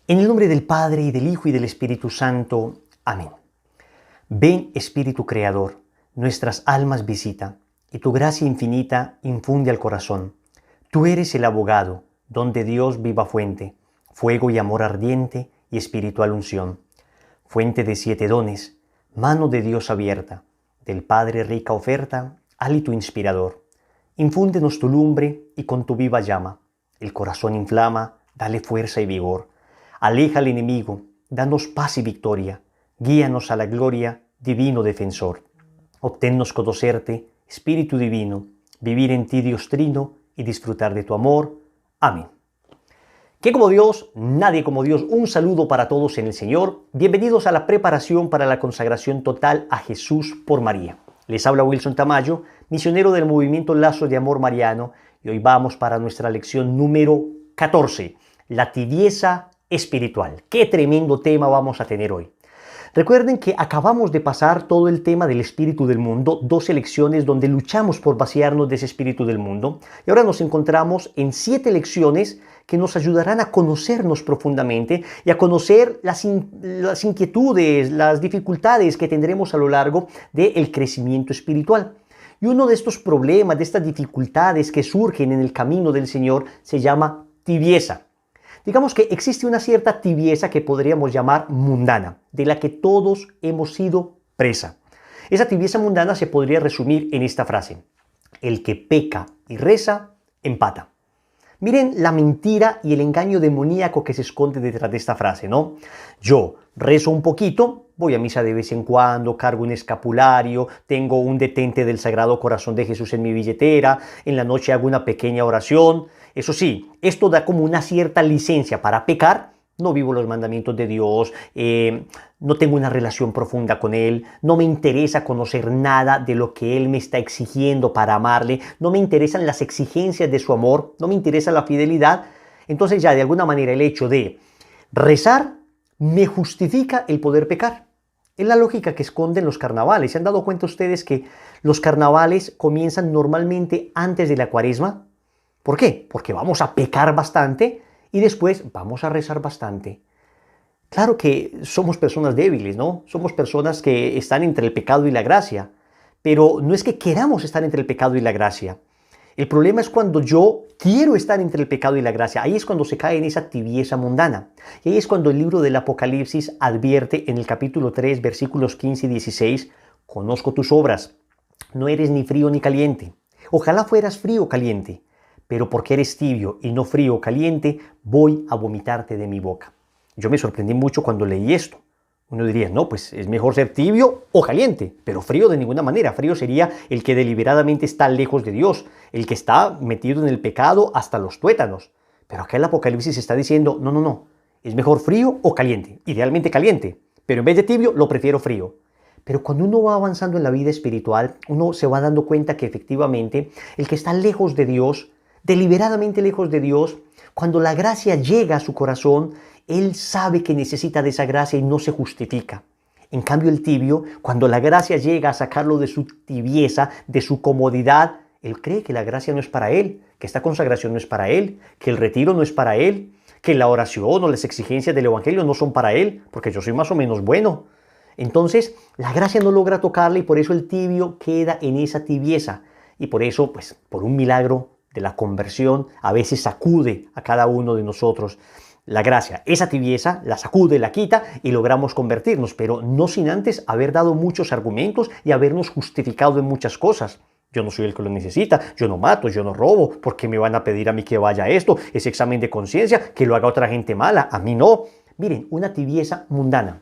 En el nombre del Padre, y del Hijo, y del Espíritu Santo. Amén. Ven, Espíritu Creador, nuestras almas visita, y tu gracia infinita infunde al corazón. Tú eres el abogado, don de Dios viva fuente, fuego y amor ardiente y espiritual unción. Fuente de 7 dones, mano de Dios abierta, del Padre rica oferta, hálito inspirador. Infúndenos tu lumbre y con tu viva llama, el corazón inflama, dale fuerza y vigor. Aleja al enemigo, danos paz y victoria, guíanos a la gloria, divino defensor. Obténnos conocerte, Espíritu Divino, vivir en ti Dios Trino y disfrutar de tu amor. Amén. ¿Qué como Dios? Nadie como Dios. Un saludo para todos en el Señor. Bienvenidos a la preparación para la consagración total a Jesús por María. Les habla Wilson Tamayo, misionero del movimiento Lazos de Amor Mariano, y hoy vamos para nuestra lección número 14, la tibieza espiritual. Qué tremendo tema vamos a tener hoy. Recuerden que acabamos de pasar todo el tema del espíritu del mundo, 12 lecciones donde luchamos por vaciarnos de ese espíritu del mundo, y ahora nos encontramos en 7 lecciones que nos ayudarán a conocernos profundamente y a conocer las inquietudes, las dificultades que tendremos a lo largo del crecimiento espiritual. Y uno de estos problemas, de estas dificultades que surgen en el camino del Señor, se llama tibieza. Digamos que existe una cierta tibieza que podríamos llamar mundana, de la que todos hemos sido presa. Esa tibieza mundana se podría resumir en esta frase: el que peca y reza, empata. Miren la mentira y el engaño demoníaco que se esconde detrás de esta frase, ¿no? Yo rezo un poquito, voy a misa de vez en cuando, cargo un escapulario, tengo un detente del Sagrado Corazón de Jesús en mi billetera, en la noche hago una pequeña oración. Eso sí, esto da como una cierta licencia para pecar. No vivo los mandamientos de Dios, no tengo una relación profunda con Él, no me interesa conocer nada de lo que Él me está exigiendo para amarle, no me interesan las exigencias de su amor, no me interesa la fidelidad. Entonces ya de alguna manera el hecho de rezar me justifica el poder pecar. Es la lógica que esconden los carnavales. ¿Se han dado cuenta ustedes que los carnavales comienzan normalmente antes de la Cuaresma? ¿Por qué? Porque vamos a pecar bastante y después vamos a rezar bastante. Claro que somos personas débiles, ¿no? Somos personas que están entre el pecado y la gracia, pero no es que queramos estar entre el pecado y la gracia. El problema es cuando yo quiero estar entre el pecado y la gracia. Ahí es cuando se cae en esa tibieza mundana. Y ahí es cuando el libro del Apocalipsis advierte en el capítulo 3, versículos 15 y 16, conozco tus obras, no eres ni frío ni caliente. Ojalá fueras frío o caliente, pero porque eres tibio y no frío o caliente, voy a vomitarte de mi boca. Yo me sorprendí mucho cuando leí esto. Uno diría, no, pues es mejor ser tibio o caliente, pero frío de ninguna manera. Frío sería el que deliberadamente está lejos de Dios, el que está metido en el pecado hasta los tuétanos. Pero acá el Apocalipsis está diciendo, no, no, no, es mejor frío o caliente, idealmente caliente, pero en vez de tibio lo prefiero frío. Pero cuando uno va avanzando en la vida espiritual, uno se va dando cuenta que efectivamente el que está lejos de Dios, deliberadamente lejos de Dios, cuando la gracia llega a su corazón, él sabe que necesita de esa gracia y no se justifica. En cambio el tibio, cuando la gracia llega a sacarlo de su tibieza, de su comodidad, él cree que la gracia no es para él, que esta consagración no es para él, que el retiro no es para él, que la oración o las exigencias del evangelio no son para él, porque yo soy más o menos bueno. Entonces la gracia no logra tocarle y por eso el tibio queda en esa tibieza. Y por eso, pues, por un milagro de la conversión, a veces sacude a cada uno de nosotros la gracia. Esa tibieza la sacude, la quita y logramos convertirnos, pero no sin antes haber dado muchos argumentos y habernos justificado en muchas cosas. Yo no soy el que lo necesita, yo no mato, yo no robo, ¿por qué me van a pedir a mí que vaya a esto? Ese examen de conciencia, que lo haga otra gente mala, a mí no. Miren, una tibieza mundana.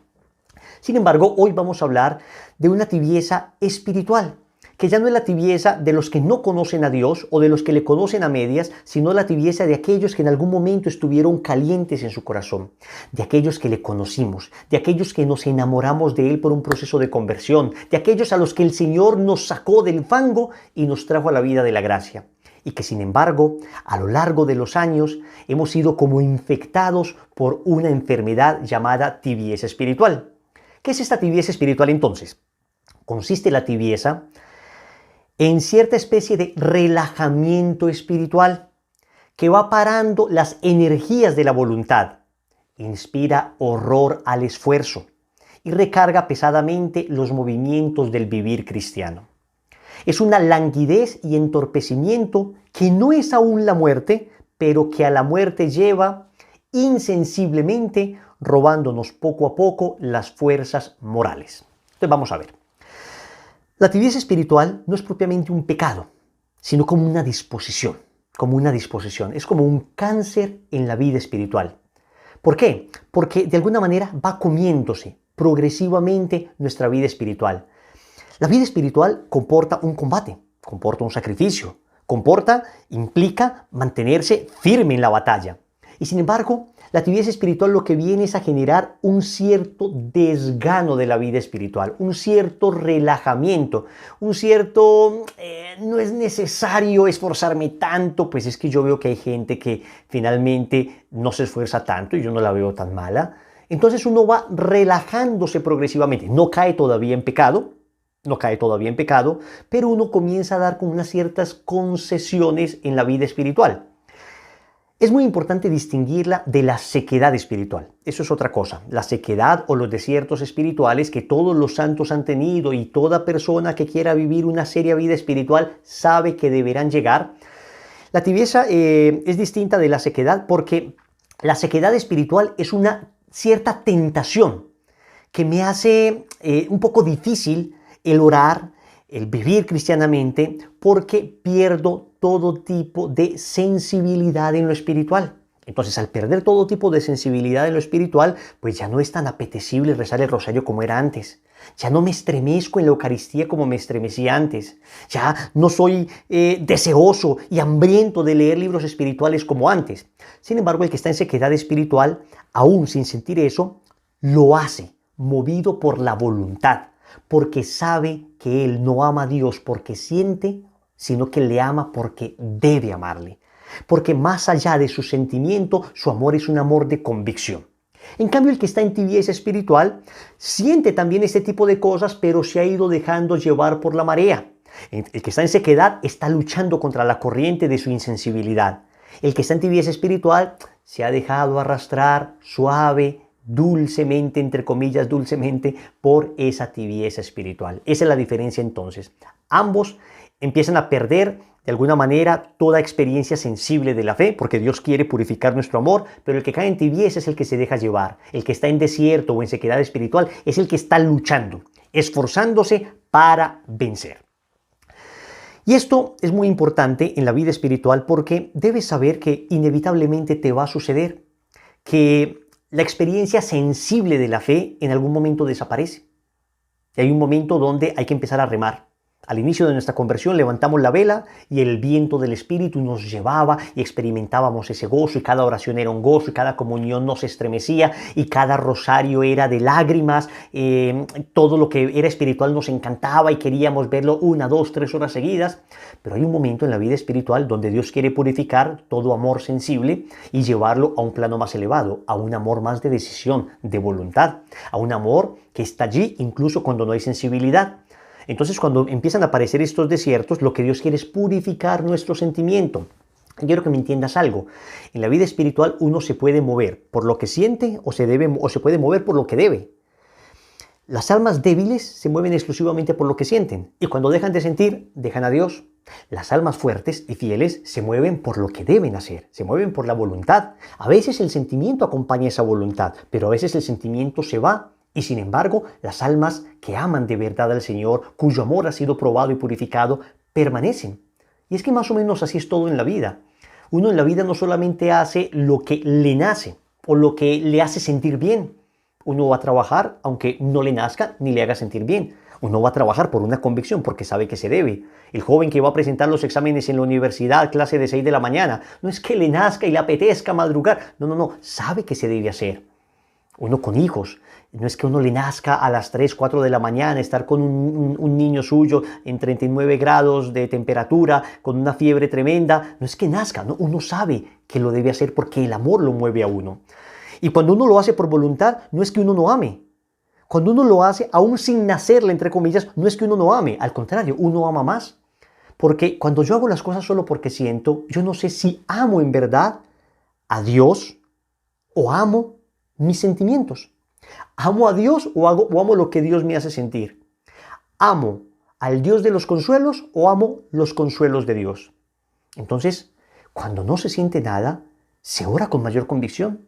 Sin embargo, hoy vamos a hablar de una tibieza espiritual, que ya no es la tibieza de los que no conocen a Dios o de los que le conocen a medias, sino la tibieza de aquellos que en algún momento estuvieron calientes en su corazón, de aquellos que le conocimos, de aquellos que nos enamoramos de Él por un proceso de conversión, de aquellos a los que el Señor nos sacó del fango y nos trajo a la vida de la gracia. Y que sin embargo, a lo largo de los años, hemos sido como infectados por una enfermedad llamada tibieza espiritual. ¿Qué es esta tibieza espiritual entonces? Consiste la tibieza en cierta especie de relajamiento espiritual que va parando las energías de la voluntad. inspira horror al esfuerzo y recarga pesadamente los movimientos del vivir cristiano. Es una languidez y entorpecimiento que no es aún la muerte, pero que a la muerte lleva insensiblemente, robándonos poco a poco las fuerzas morales. Entonces vamos a ver. La tibieza espiritual no es propiamente un pecado, sino como una disposición, Es como un cáncer en la vida espiritual. ¿Por qué? Porque de alguna manera va comiéndose progresivamente nuestra vida espiritual. La vida espiritual comporta un combate, comporta un sacrificio, implica mantenerse firme en la batalla. Y sin embargo, la tibieza espiritual lo que viene es a generar un cierto desgano de la vida espiritual, un cierto relajamiento, no es necesario esforzarme tanto, pues es que yo veo que hay gente que finalmente no se esfuerza tanto y yo no la veo tan mala. Entonces uno va relajándose progresivamente, no cae todavía en pecado, pero uno comienza a dar con unas ciertas concesiones en la vida espiritual. Es muy importante distinguirla de la sequedad espiritual. Eso es otra cosa. La sequedad o los desiertos espirituales que todos los santos han tenido y toda persona que quiera vivir una seria vida espiritual sabe que deberán llegar. La tibieza es distinta de la sequedad porque la sequedad espiritual es una cierta tentación que me hace un poco difícil el orar, el vivir cristianamente, porque pierdo todo tipo de sensibilidad en lo espiritual. Entonces, al perder todo tipo de sensibilidad en lo espiritual, pues ya no es tan apetecible rezar el rosario como era antes. Ya no me estremezco en la Eucaristía como me estremecía antes. Ya no soy deseoso y hambriento de leer libros espirituales como antes. Sin embargo, el que está en sequedad espiritual, aún sin sentir eso, lo hace, movido por la voluntad, porque sabe que él no ama a Dios porque siente, sino que le ama porque debe amarle. Porque más allá de su sentimiento, su amor es un amor de convicción. En cambio, el que está en tibieza espiritual siente también este tipo de cosas, pero se ha ido dejando llevar por la marea. El que está en sequedad está luchando contra la corriente de su insensibilidad. El que está en tibieza espiritual se ha dejado arrastrar suave, dulcemente, entre comillas, dulcemente, por esa tibieza espiritual. Esa es la diferencia entonces. Ambos empiezan a perder de alguna manera toda experiencia sensible de la fe, porque Dios quiere purificar nuestro amor, pero el que cae en tibieza es el que se deja llevar. El que está en desierto o en sequedad espiritual es el que está luchando, esforzándose para vencer. Y esto es muy importante en la vida espiritual porque debes saber que inevitablemente te va a suceder que la experiencia sensible de la fe en algún momento desaparece. Y hay un momento donde hay que empezar a remar. Al inicio de nuestra conversión levantamos la vela y el viento del Espíritu nos llevaba y experimentábamos ese gozo y cada oración era un gozo y cada comunión nos estremecía y cada rosario era de lágrimas. Todo lo que era espiritual nos encantaba y queríamos verlo 1, 2, 3 horas seguidas. Pero hay un momento en la vida espiritual donde Dios quiere purificar todo amor sensible y llevarlo a un plano más elevado, a un amor más de decisión, de voluntad, a un amor que está allí incluso cuando no hay sensibilidad. Entonces, cuando empiezan a aparecer estos desiertos, lo que Dios quiere es purificar nuestro sentimiento. Quiero que me entiendas algo. En la vida espiritual uno se puede mover por lo que siente o se puede mover por lo que debe. Las almas débiles se mueven exclusivamente por lo que sienten y cuando dejan de sentir, dejan a Dios. Las almas fuertes y fieles se mueven por lo que deben hacer, se mueven por la voluntad. A veces el sentimiento acompaña esa voluntad, pero a veces el sentimiento se va. Y sin embargo, las almas que aman de verdad al Señor, cuyo amor ha sido probado y purificado, permanecen. Y es que más o menos así es todo en la vida. Uno en la vida no solamente hace lo que le nace o lo que le hace sentir bien. Uno va a trabajar aunque no le nazca ni le haga sentir bien. Uno va a trabajar por una convicción porque sabe que se debe. El joven que va a presentar los exámenes en la universidad, clase de 6 de la mañana, no es que le nazca y le apetezca madrugar. No, sabe que se debe hacer. Uno con hijos, no es que uno le nazca a las 3, 4 de la mañana estar con un niño suyo en 39 grados de temperatura, con una fiebre tremenda. No es que nazca, no, uno sabe que lo debe hacer porque el amor lo mueve a uno. Y cuando uno lo hace por voluntad, no es que uno no ame. Cuando uno lo hace, aún sin nacerle, entre comillas, no es que uno no ame. Al contrario, uno ama más. Porque cuando yo hago las cosas solo porque siento, yo no sé si amo en verdad a Dios o amo mis sentimientos. ¿Amo a Dios o amo lo que Dios me hace sentir? ¿Amo al Dios de los consuelos o amo los consuelos de Dios? Entonces, cuando no se siente nada, se ora con mayor convicción,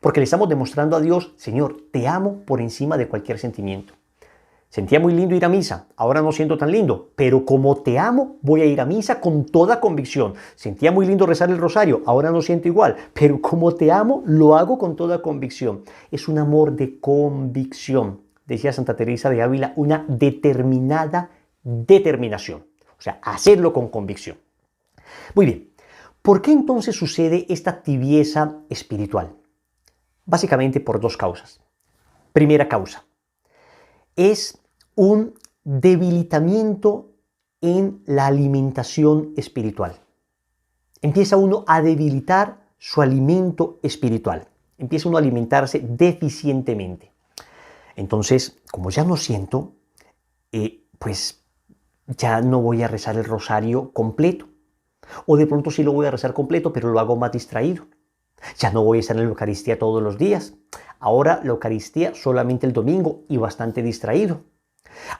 porque le estamos demostrando a Dios: Señor, te amo por encima de cualquier sentimiento. Sentía muy lindo ir a misa, ahora no siento tan lindo, pero como te amo, voy a ir a misa con toda convicción. Sentía muy lindo rezar el rosario, ahora no siento igual, pero como te amo, lo hago con toda convicción. Es un amor de convicción. Decía Santa Teresa de Ávila, una determinada determinación. O sea, hacerlo con convicción. Muy bien, ¿por qué entonces sucede esta tibieza espiritual? Básicamente por dos causas. Primera causa es un debilitamiento en la alimentación espiritual. Empieza uno a debilitar su alimento espiritual. Empieza uno a alimentarse deficientemente. Entonces, como ya no siento, pues ya no voy a rezar el rosario completo. O de pronto sí lo voy a rezar completo, pero lo hago más distraído. Ya no voy a estar en la Eucaristía todos los días. Ahora la Eucaristía solamente el domingo y bastante distraído.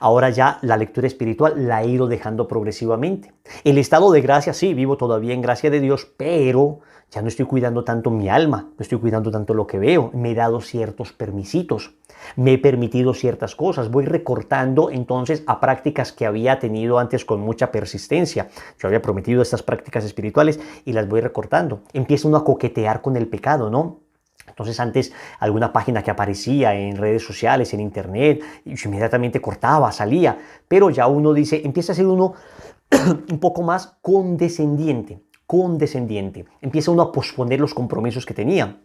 Ahora ya la lectura espiritual la he ido dejando progresivamente. El estado de gracia, sí, vivo todavía en gracia de Dios, pero ya no estoy cuidando tanto mi alma, no estoy cuidando tanto lo que veo. Me he dado ciertos permisitos, me he permitido ciertas cosas, voy recortando entonces a prácticas que había tenido antes con mucha persistencia. Yo había prometido estas prácticas espirituales y las voy recortando. Empieza uno a coquetear con el pecado, ¿no? Entonces antes alguna página que aparecía en redes sociales, en internet, inmediatamente cortaba, salía, pero ya uno dice, empieza a ser uno un poco más condescendiente. Empieza uno a posponer los compromisos que tenía.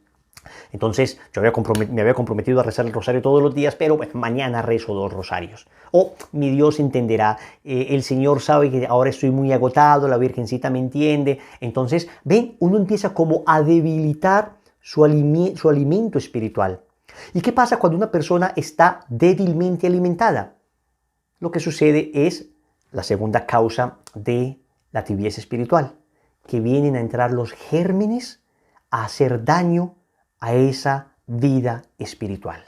Entonces yo me había comprometido a rezar el rosario todos los días, pero bueno, mañana rezo 2 rosarios. O mi Dios entenderá, el Señor sabe que ahora estoy muy agotado, la Virgencita me entiende. Entonces, ven, uno empieza como a debilitar su alimento espiritual. ¿Y qué pasa cuando una persona está débilmente alimentada? Lo que sucede es la segunda causa de la tibieza espiritual, que vienen a entrar los gérmenes a hacer daño a esa vida espiritual.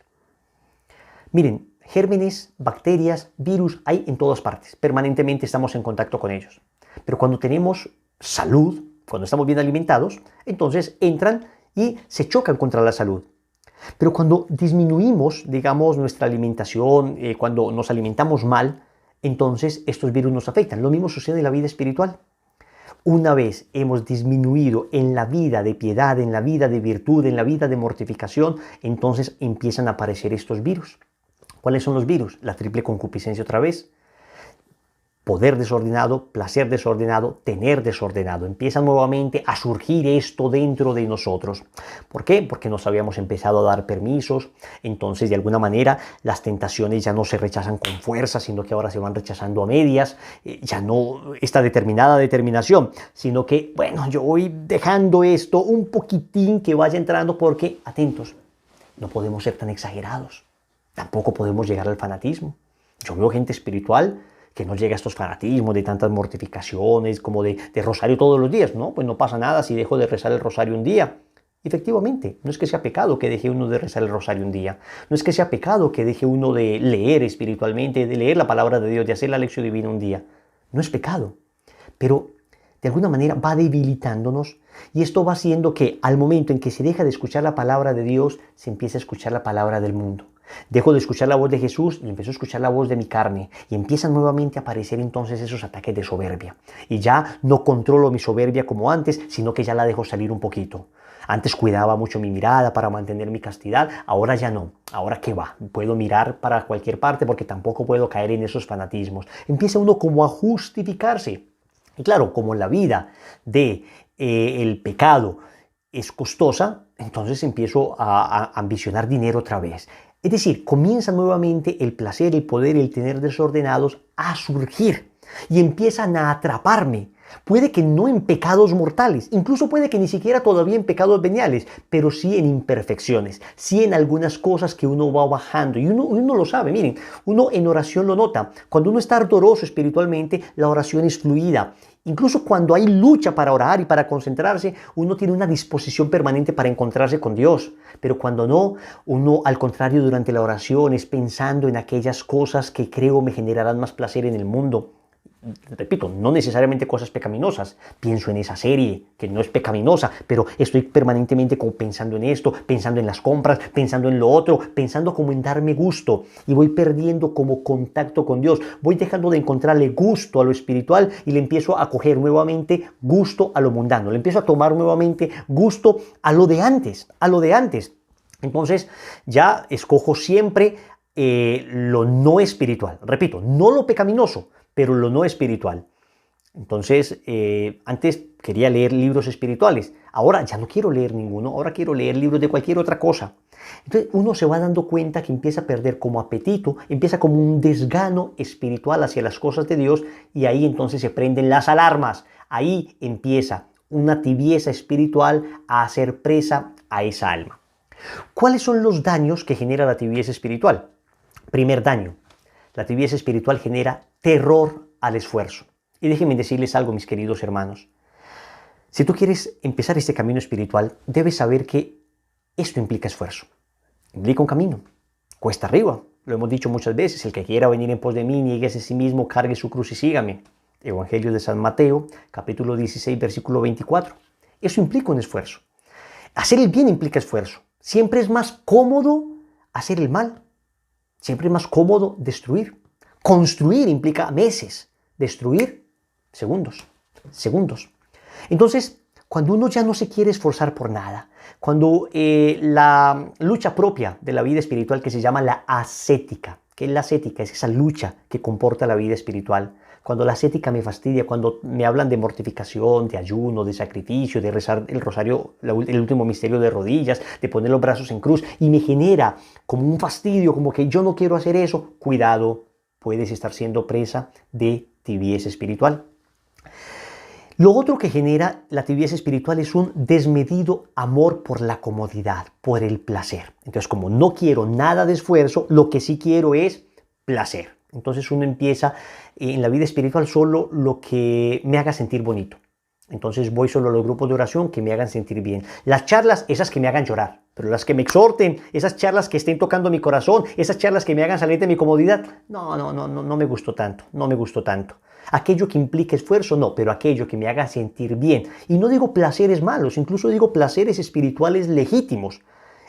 Miren, gérmenes, bacterias, virus hay en todas partes. Permanentemente estamos en contacto con ellos. Pero cuando tenemos salud, cuando estamos bien alimentados, entonces entran y se chocan contra la salud. Pero cuando disminuimos, digamos, nuestra alimentación, cuando nos alimentamos mal, entonces estos virus nos afectan. Lo mismo sucede en la vida espiritual. Una vez hemos disminuido en la vida de piedad, en la vida de virtud, en la vida de mortificación, entonces empiezan a aparecer estos virus. ¿Cuáles son los virus? La triple concupiscencia otra vez. Poder desordenado, placer desordenado, tener desordenado. Empieza nuevamente a surgir esto dentro de nosotros. ¿Por qué? Porque nos habíamos empezado a dar permisos. Entonces, de alguna manera, las tentaciones ya no se rechazan con fuerza, sino que ahora se van rechazando a medias. Ya no esta determinada determinación, sino que, bueno, yo voy dejando esto un poquitín que vaya entrando porque, atentos, no podemos ser tan exagerados. Tampoco podemos llegar al fanatismo. Yo veo gente espiritual que no llega a estos fanatismos de tantas mortificaciones como de rosario todos los días. No, pues no pasa nada si dejo de rezar el rosario un día. Efectivamente, no es que sea pecado que deje uno de rezar el rosario un día. No es que sea pecado que deje uno de leer espiritualmente, de leer la palabra de Dios, de hacer la lección divina un día. No es pecado. Pero de alguna manera va debilitándonos y esto va haciendo que al momento en que se deja de escuchar la palabra de Dios, se empieza a escuchar la palabra del mundo. Dejo de escuchar la voz de Jesús y empiezo a escuchar la voz de mi carne y empiezan nuevamente a aparecer entonces esos ataques de soberbia. Y ya no controlo mi soberbia como antes, sino que ya la dejo salir un poquito. Antes cuidaba mucho mi mirada para mantener mi castidad, ahora ya no. Ahora qué va, puedo mirar para cualquier parte porque tampoco puedo caer en esos fanatismos. Empieza uno como a justificarse. Y claro, como la vida de el pecado es costosa, entonces empiezo a ambicionar dinero otra vez. Es decir, comienza nuevamente el placer, el poder, el tener desordenados a surgir y empiezan a atraparme Puede que no en pecados mortales, incluso puede que ni siquiera todavía en pecados veniales, pero sí en imperfecciones, sí en algunas cosas que uno va bajando. Y uno lo sabe, miren, uno en oración lo nota. Cuando uno está ardoroso espiritualmente, la oración es fluida. Incluso cuando hay lucha para orar y para concentrarse, uno tiene una disposición permanente para encontrarse con Dios. Pero cuando no, uno al contrario durante la oración es pensando en aquellas cosas que creo me generarán más placer en el mundo. Repito, no necesariamente cosas pecaminosas. Pienso en esa serie que no es pecaminosa, pero estoy permanentemente como pensando en esto, pensando en las compras, pensando en lo otro, pensando como en darme gusto, y voy perdiendo como contacto con Dios. Voy dejando de encontrarle gusto a lo espiritual y le empiezo a coger nuevamente gusto a lo mundano. Le empiezo a tomar nuevamente gusto a lo de antes, a lo de antes. Entonces ya escojo siempre lo no espiritual. Repito, no lo pecaminoso, pero lo no espiritual. Entonces, antes quería leer libros espirituales, ahora ya no quiero leer ninguno, ahora quiero leer libros de cualquier otra cosa. Entonces uno se va dando cuenta que empieza a perder como apetito, empieza como un desgano espiritual hacia las cosas de Dios, y ahí entonces se prenden las alarmas, ahí empieza una tibieza espiritual a hacer presa a esa alma. ¿Cuáles son los daños que genera la tibieza espiritual? Primer daño, la tibieza espiritual genera terror al esfuerzo. Y déjenme decirles algo, mis queridos hermanos. Si tú quieres empezar este camino espiritual, debes saber que esto implica esfuerzo. Implica un camino. Cuesta arriba. Lo hemos dicho muchas veces. El que quiera venir en pos de mí, nieguese a sí mismo, cargue su cruz y sígame. Evangelio de San Mateo, capítulo 16, versículo 24. Eso implica un esfuerzo. Hacer el bien implica esfuerzo. Siempre es más cómodo hacer el mal. Siempre es más cómodo destruir. Construir implica meses. Destruir, segundos. Entonces, cuando uno ya no se quiere esforzar por nada, cuando la lucha propia de la vida espiritual, que se llama la ascética, ¿qué es la ascética? Es esa lucha que comporta la vida espiritual. Cuando la ascética me fastidia, cuando me hablan de mortificación, de ayuno, de sacrificio, de rezar el rosario, el último misterio de rodillas, de poner los brazos en cruz, y me genera como un fastidio, como que yo no quiero hacer eso, cuidado, puedes estar siendo presa de tibieza espiritual. Lo otro que genera la tibieza espiritual es un desmedido amor por la comodidad, por el placer. Entonces, como no quiero nada de esfuerzo, lo que sí quiero es placer. Entonces uno empieza en la vida espiritual solo lo que me haga sentir bonito. Entonces voy solo a los grupos de oración que me hagan sentir bien. Las charlas, esas que me hagan llorar, pero las que me exhorten, esas charlas que estén tocando mi corazón, esas charlas que me hagan salir de mi comodidad, no me gustó tanto, no me gustó tanto. Aquello que implique esfuerzo, no, pero aquello que me haga sentir bien. Y no digo placeres malos, incluso digo placeres espirituales legítimos.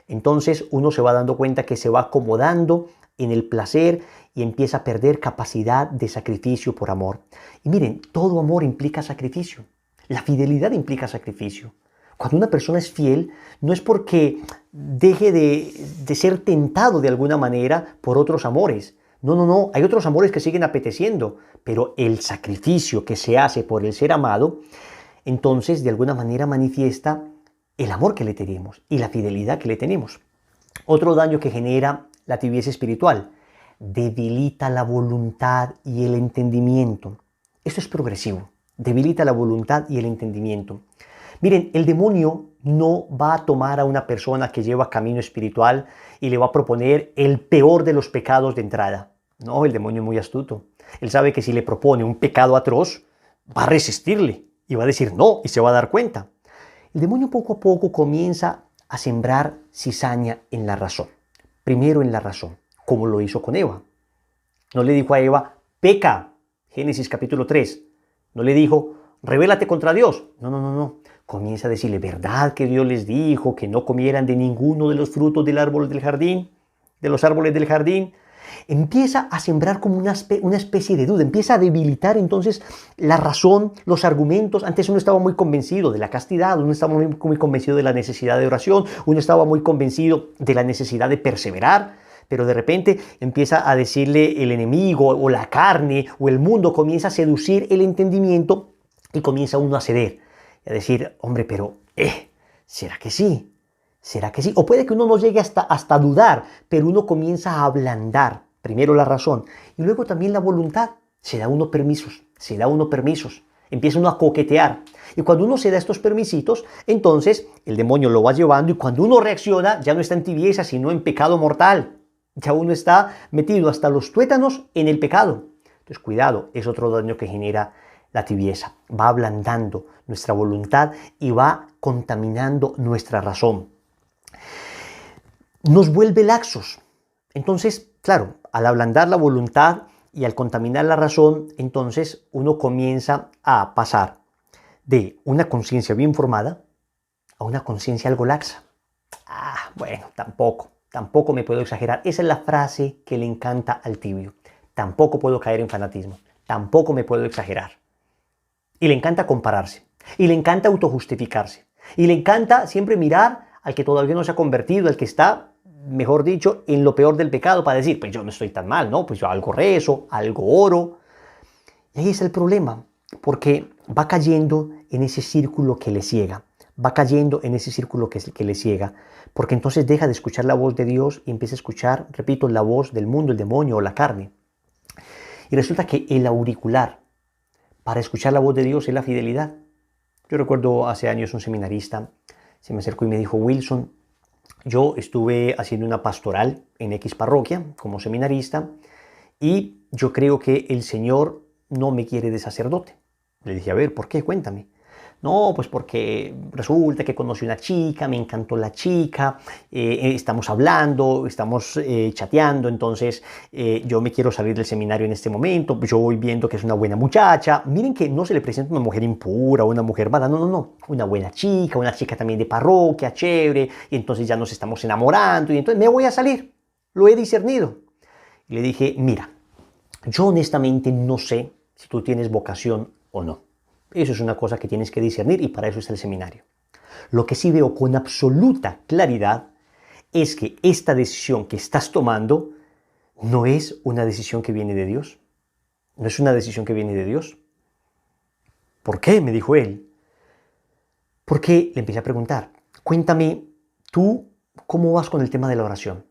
Entonces uno se va dando cuenta que se va acomodando en el placer y empieza a perder capacidad de sacrificio por amor. Y miren, todo amor implica sacrificio. La fidelidad implica sacrificio. Cuando una persona es fiel, no es porque deje de ser tentado de alguna manera por otros amores. No. Hay otros amores que siguen apeteciendo, pero el sacrificio que se hace por el ser amado, entonces de alguna manera manifiesta el amor que le tenemos y la fidelidad que le tenemos. Otro daño que genera la tibieza espiritual: debilita la voluntad y el entendimiento. Esto es progresivo. Debilita la voluntad y el entendimiento. Miren, el demonio no va a tomar a una persona que lleva camino espiritual y le va a proponer el peor de los pecados de entrada. No, el demonio es muy astuto. Él sabe que si le propone un pecado atroz, va a resistirle y va a decir no y se va a dar cuenta. El demonio poco a poco comienza a sembrar cizaña en la razón. Primero en la razón, como lo hizo con Eva. No le dijo a Eva, peca, Génesis capítulo 3. No le dijo, rebélate contra Dios. No. Comienza a decirle, ¿verdad que Dios les dijo que no comieran de ninguno de los frutos del árbol del jardín? De los árboles del jardín. Empieza a sembrar como una especie de duda, empieza a debilitar entonces la razón, los argumentos. Antes uno estaba muy convencido de la castidad, uno estaba muy convencido de la necesidad de oración, uno estaba muy convencido de la necesidad de perseverar, pero de repente empieza a decirle el enemigo o la carne o el mundo, comienza a seducir el entendimiento y comienza uno a ceder, a decir, hombre, pero ¿será que sí? ¿Será que sí? O puede que uno no llegue hasta dudar, pero uno comienza a ablandar primero la razón y luego también la voluntad. Se da uno permisos. Empieza uno a coquetear. Y cuando uno se da estos permisitos, entonces el demonio lo va llevando y cuando uno reacciona ya no está en tibieza, sino en pecado mortal. Ya uno está metido hasta los tuétanos en el pecado. Entonces cuidado, es otro daño que genera la tibieza. Va ablandando nuestra voluntad y va contaminando nuestra razón. Nos vuelve laxos. Entonces, claro, al ablandar la voluntad y al contaminar la razón, entonces uno comienza a pasar de una conciencia bien formada a una conciencia algo laxa. Bueno, tampoco me puedo exagerar. Esa es la frase que le encanta al tibio. Tampoco puedo caer en fanatismo. Tampoco me puedo exagerar. Y le encanta compararse. Y le encanta autojustificarse. Y le encanta siempre mirar al que todavía no se ha convertido, al que está, mejor dicho, en lo peor del pecado para decir, pues yo no estoy tan mal, ¿no? Pues yo algo rezo, algo oro. Y ahí es el problema, porque va cayendo en ese círculo que le ciega. Va cayendo en ese círculo que le ciega. Porque entonces deja de escuchar la voz de Dios y empieza a escuchar, repito, la voz del mundo, el demonio o la carne. Y resulta que el auricular para escuchar la voz de Dios es la fidelidad. Yo recuerdo hace años un seminarista se me acercó y me dijo, Wilson, yo estuve haciendo una pastoral en X parroquia como seminarista y yo creo que el Señor no me quiere de sacerdote. Le dije, a ver, ¿por qué? Cuéntame. No, pues porque resulta que conocí una chica, me encantó la chica, estamos hablando, estamos chateando, entonces yo me quiero salir del seminario en este momento, yo voy viendo que es una buena muchacha. Miren que no se le presenta una mujer impura o una mujer mala, no, una buena chica, una chica también de parroquia, chévere, y entonces ya nos estamos enamorando, y entonces me voy a salir, lo he discernido. Y le dije, mira, yo honestamente no sé si tú tienes vocación o no. Eso es una cosa que tienes que discernir y para eso está el seminario. Lo que sí veo con absoluta claridad es que esta decisión que estás tomando no es una decisión que viene de Dios. No es una decisión que viene de Dios. ¿Por qué? Me dijo él. Porque le empecé a preguntar, cuéntame, ¿tú cómo vas con el tema de la oración?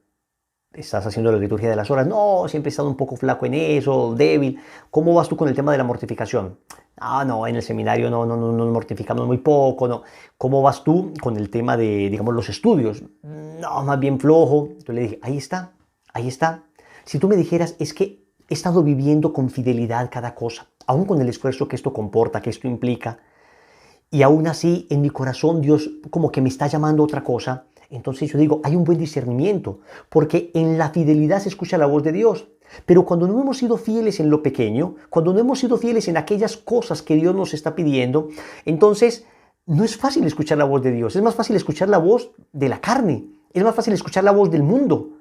¿Estás haciendo la liturgia de las horas? No, siempre he estado un poco flaco en eso, débil. ¿Cómo vas tú con el tema de la mortificación? No, en el seminario no nos mortificamos muy poco, no. ¿Cómo vas tú con el tema de, digamos, los estudios? No, más bien flojo. Entonces le dije, ahí está. Si tú me dijeras, es que he estado viviendo con fidelidad cada cosa, aún con el esfuerzo que esto comporta, que esto implica, y aún así en mi corazón Dios como que me está llamando a otra cosa, entonces yo digo, hay un buen discernimiento, porque en la fidelidad se escucha la voz de Dios. Pero cuando no hemos sido fieles en lo pequeño, cuando no hemos sido fieles en aquellas cosas que Dios nos está pidiendo, entonces no es fácil escuchar la voz de Dios. Es más fácil escuchar la voz de la carne. Es más fácil escuchar la voz del mundo.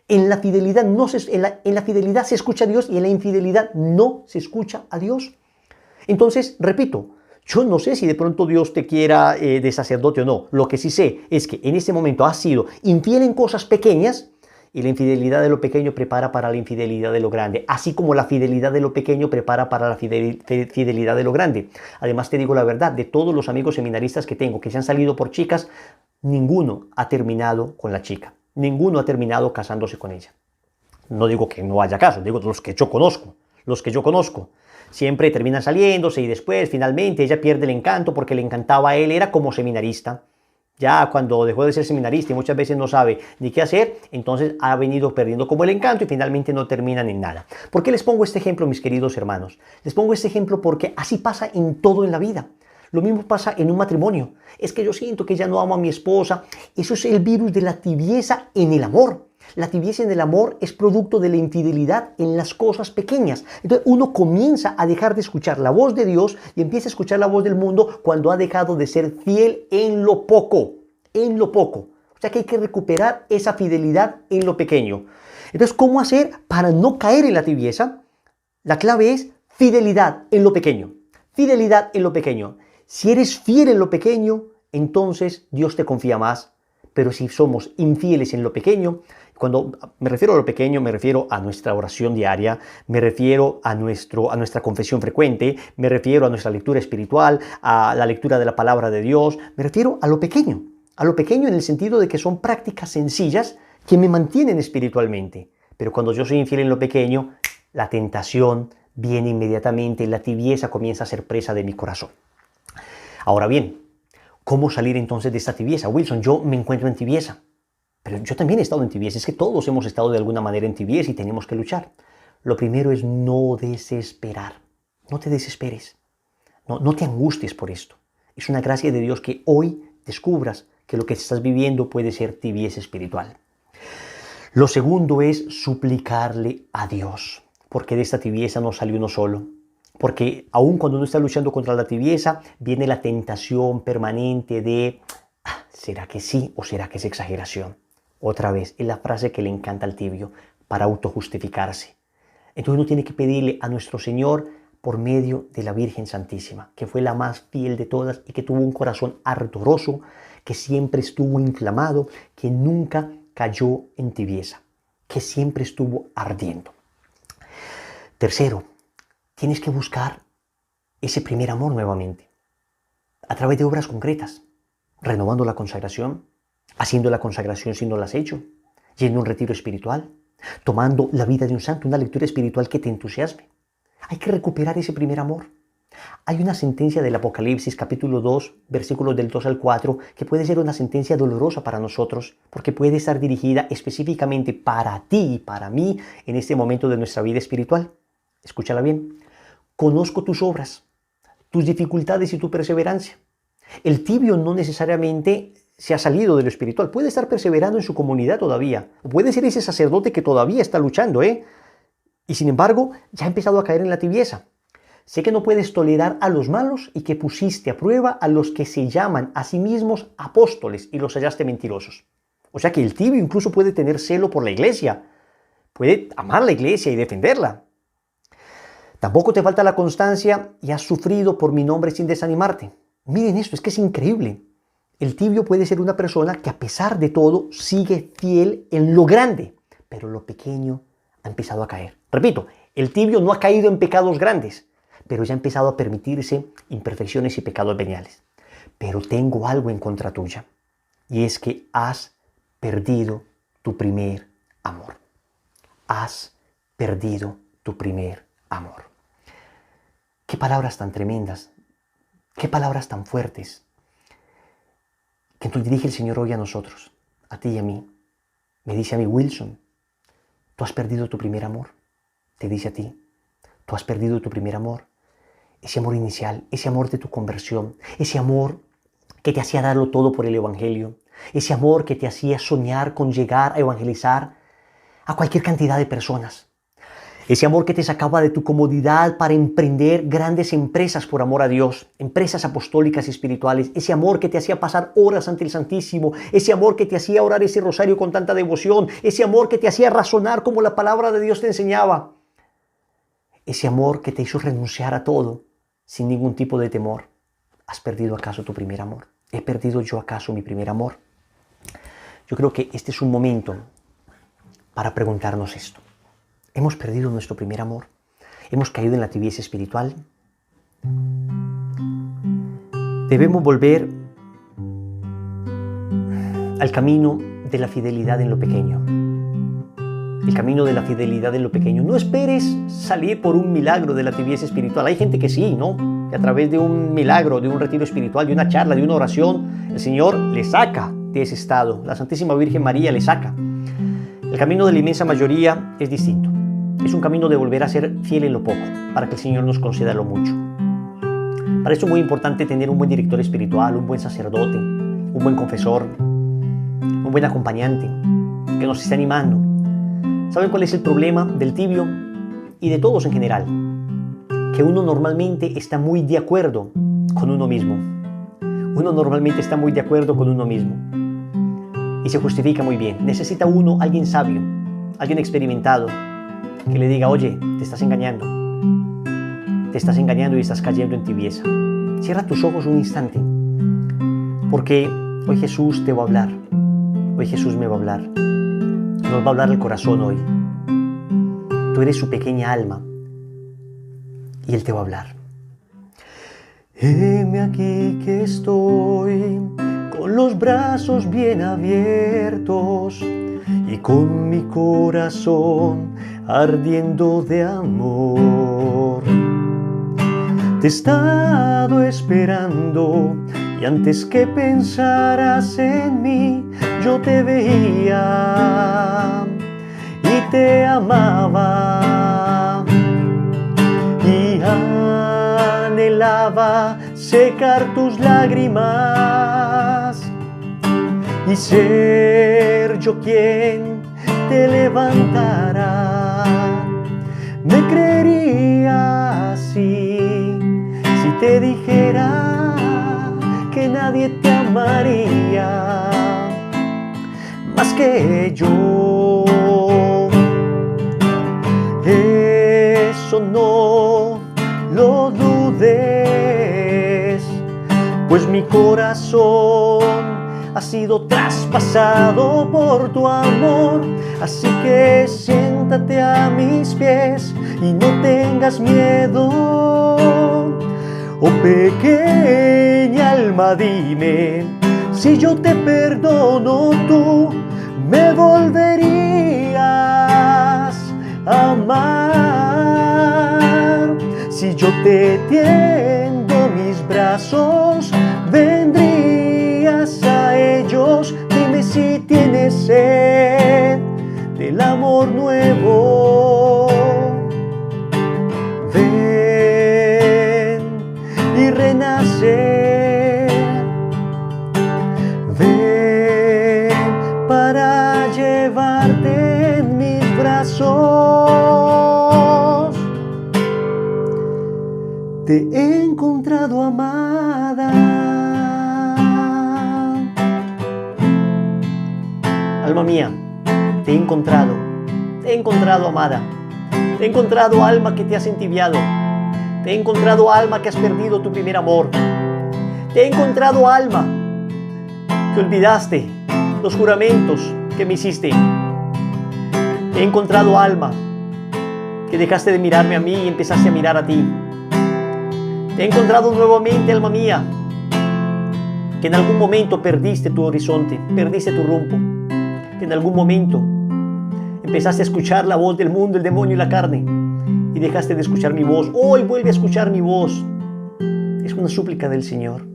En la fidelidad, en la fidelidad se escucha a Dios y en la infidelidad no se escucha a Dios. Entonces, repito, yo no sé si de pronto Dios te quiera de sacerdote o no. Lo que sí sé es que en este momento has sido infiel en cosas pequeñas y la infidelidad de lo pequeño prepara para la infidelidad de lo grande, así como la fidelidad de lo pequeño prepara para la fidelidad de lo grande. Además te digo la verdad, de todos los amigos seminaristas que tengo que se han salido por chicas, ninguno ha terminado con la chica, ninguno ha terminado casándose con ella. No digo que no haya casos, digo los que yo conozco. Siempre terminan saliéndose y después finalmente ella pierde el encanto porque le encantaba a él, era como seminarista. Ya cuando dejó de ser seminarista y muchas veces no sabe ni qué hacer, entonces ha venido perdiendo como el encanto y finalmente no terminan en nada. ¿Por qué les pongo este ejemplo, mis queridos hermanos? Les pongo este ejemplo porque así pasa en todo en la vida. Lo mismo pasa en un matrimonio. Es que yo siento que ya no amo a mi esposa. Eso es el virus de la tibieza en el amor. La tibieza en el amor es producto de la infidelidad en las cosas pequeñas. Entonces uno comienza a dejar de escuchar la voz de Dios y empieza a escuchar la voz del mundo cuando ha dejado de ser fiel en lo poco. En lo poco. O sea que hay que recuperar esa fidelidad en lo pequeño. Entonces, ¿cómo hacer para no caer en la tibieza? La clave es fidelidad en lo pequeño. Fidelidad en lo pequeño. Si eres fiel en lo pequeño, entonces Dios te confía más. Pero si somos infieles en lo pequeño, cuando me refiero a lo pequeño, me refiero a nuestra oración diaria, me refiero a nuestra confesión frecuente, me refiero a nuestra lectura espiritual, a la lectura de la palabra de Dios, me refiero a lo pequeño. A lo pequeño en el sentido de que son prácticas sencillas que me mantienen espiritualmente. Pero cuando yo soy infiel en lo pequeño, la tentación viene inmediatamente, la tibieza comienza a ser presa de mi corazón. Ahora bien, ¿cómo salir entonces de esta tibieza? Wilson, yo me encuentro en tibieza, pero yo también he estado en tibieza. Es que todos hemos estado de alguna manera en tibieza y tenemos que luchar. Lo primero es no desesperar. No te desesperes. No te angusties por esto. Es una gracia de Dios que hoy descubras que lo que estás viviendo puede ser tibieza espiritual. Lo segundo es suplicarle a Dios, porque de esta tibieza no sale uno solo. Porque aun cuando uno está luchando contra la tibieza, viene la tentación permanente de ¿será que sí o será que es exageración? Otra vez, es la frase que le encanta al tibio para autojustificarse. Entonces uno tiene que pedirle a nuestro Señor por medio de la Virgen Santísima, que fue la más fiel de todas y que tuvo un corazón ardoroso, que siempre estuvo inflamado, que nunca cayó en tibieza, que siempre estuvo ardiendo. Tercero, tienes que buscar ese primer amor nuevamente, a través de obras concretas, renovando la consagración, haciendo la consagración si no la has hecho, yendo a un retiro espiritual, tomando la vida de un santo, una lectura espiritual que te entusiasme. Hay que recuperar ese primer amor. Hay una sentencia del Apocalipsis, capítulo 2, versículos del 2 al 4, que puede ser una sentencia dolorosa para nosotros, porque puede estar dirigida específicamente para ti y para mí en este momento de nuestra vida espiritual. Escúchala bien. Conozco tus obras, tus dificultades y tu perseverancia. El tibio no necesariamente se ha salido de lo espiritual, puede estar perseverando en su comunidad todavía, puede ser ese sacerdote que todavía está luchando, y sin embargo ya ha empezado a caer en la tibieza. Sé que no puedes tolerar a los malos y que pusiste a prueba a los que se llaman a sí mismos apóstoles y los hallaste mentirosos. O sea que el tibio incluso puede tener celo por la iglesia, puede amar la iglesia y defenderla. Tampoco te falta la constancia y has sufrido por mi nombre sin desanimarte. Miren esto, es que es increíble. El tibio puede ser una persona que a pesar de todo sigue fiel en lo grande, pero lo pequeño ha empezado a caer. Repito, el tibio no ha caído en pecados grandes, pero ya ha empezado a permitirse imperfecciones y pecados veniales. Pero tengo algo en contra tuya, y es que has perdido tu primer amor. Has perdido tu primer amor. Qué palabras tan tremendas, qué palabras tan fuertes que nos dirige el Señor hoy a nosotros, a ti y a mí. Me dice a mí, Wilson, tú has perdido tu primer amor. Te dice a ti, tú has perdido tu primer amor. Ese amor inicial, ese amor de tu conversión, ese amor que te hacía darlo todo por el Evangelio, ese amor que te hacía soñar con llegar a evangelizar a cualquier cantidad de personas. Ese amor que te sacaba de tu comodidad para emprender grandes empresas por amor a Dios, empresas apostólicas y espirituales. Ese amor que te hacía pasar horas ante el Santísimo. Ese amor que te hacía orar ese rosario con tanta devoción. Ese amor que te hacía razonar como la palabra de Dios te enseñaba. Ese amor que te hizo renunciar a todo sin ningún tipo de temor. ¿Has perdido acaso tu primer amor? ¿He perdido yo acaso mi primer amor? Yo creo que este es un momento para preguntarnos esto. ¿Hemos perdido nuestro primer amor? ¿Hemos caído en la tibieza espiritual? Debemos volver al camino de la fidelidad en lo pequeño. El camino de la fidelidad en lo pequeño. No esperes salir por un milagro de la tibieza espiritual. Hay gente que sí, ¿no? Que a través de un milagro, de un retiro espiritual, de una charla, de una oración, el Señor le saca de ese estado. La Santísima Virgen María le saca. El camino de la inmensa mayoría es distinto. Es un camino de volver a ser fiel en lo poco, para que el Señor nos conceda lo mucho. Para eso es muy importante tener un buen director espiritual, un buen sacerdote, un buen confesor, un buen acompañante, que nos esté animando. ¿Saben cuál es el problema del tibio y de todos en general? Que uno normalmente está muy de acuerdo con uno mismo. Uno normalmente está muy de acuerdo con uno mismo. Y se justifica muy bien. Necesita uno, alguien sabio, alguien experimentado, que le diga, oye, te estás engañando y estás cayendo en tibieza. Cierra tus ojos un instante, porque hoy Jesús te va a hablar, hoy Jesús me va a hablar, nos va a hablar el corazón hoy. Tú eres su pequeña alma y Él te va a hablar. Heme aquí que estoy, con los brazos bien abiertos y con mi corazón ardiendo de amor. Te he estado esperando y antes que pensaras en mí, yo te veía y te amaba y anhelaba secar tus lágrimas y ser yo quien te levantara. Me creería así si te dijera que nadie te amaría más que yo. Eso no lo dudes, pues mi corazón ha sido traspasado por tu amor. Así que siéntate a mis pies y no tengas miedo. Oh pequeña alma, dime, si yo te perdono, tú me volverías a amar. Si yo te tiendo mis brazos, vendrías a ellos. Dime si tienes sed del amor nuevo. Ven y renacer. Ven para llevarte en mis brazos. Te he encontrado, amada. Alma mía, te he encontrado, amada. Te he encontrado, alma que te has entibiado. Te he encontrado, alma que has perdido tu primer amor. Te he encontrado, alma que olvidaste los juramentos que me hiciste. Te he encontrado, alma que dejaste de mirarme a mí y empezaste a mirar a ti. Te he encontrado nuevamente, alma mía, que en algún momento perdiste tu horizonte, perdiste tu rumbo, que en algún momento empezaste a escuchar la voz del mundo, el demonio y la carne, y dejaste de escuchar mi voz. Hoy vuelve a escuchar mi voz. Es una súplica del Señor.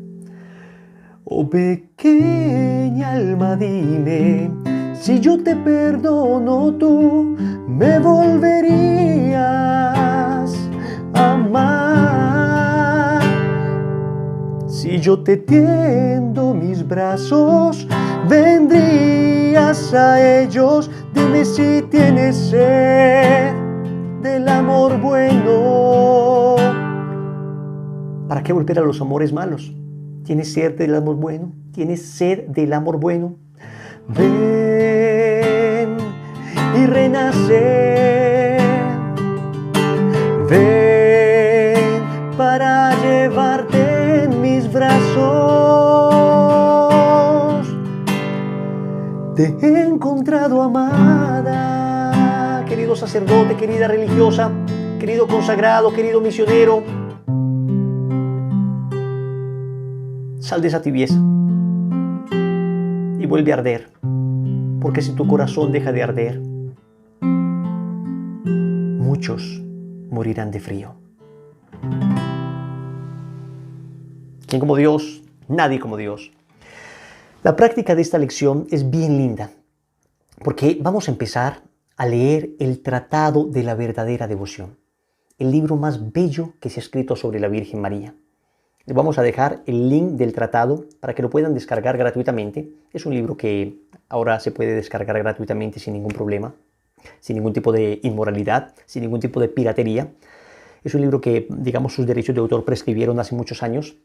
Oh pequeña alma, dime, si yo te perdono, tú me volverías a amar. Si yo te tiendo mis brazos, vendrías a ellos. Dime si tienes sed del amor bueno. ¿Para qué volver a los amores malos? ¿Tienes sed del amor bueno? ¿Tienes sed del amor bueno? Ven y renacer. Ven para llevarte en mis brazos. Te he encontrado, amada. Querido sacerdote, querida religiosa, querido consagrado, querido misionero, sal de esa tibieza y vuelve a arder, porque si tu corazón deja de arder, muchos morirán de frío. ¿Quién como Dios? Nadie como Dios. La práctica de esta lección es bien linda, porque vamos a empezar a leer el Tratado de la Verdadera Devoción, el libro más bello que se ha escrito sobre la Virgen María. Les vamos a dejar el link del tratado para que lo puedan descargar gratuitamente. Es un libro que ahora se puede descargar gratuitamente sin ningún problema, sin ningún tipo de inmoralidad, sin ningún tipo de piratería. Es un libro que, digamos, sus derechos de autor prescribieron hace muchos años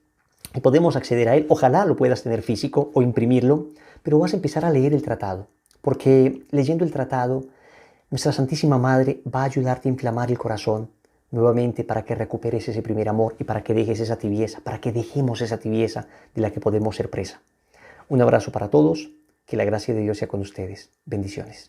y podemos acceder a él. Ojalá lo puedas tener físico o imprimirlo, pero vas a empezar a leer el tratado, porque leyendo el tratado, nuestra Santísima Madre va a ayudarte a inflamar el corazón nuevamente para que recuperes ese primer amor y para que dejes esa tibieza, para que dejemos esa tibieza de la que podemos ser presa. Un abrazo para todos, que la gracia de Dios sea con ustedes. Bendiciones.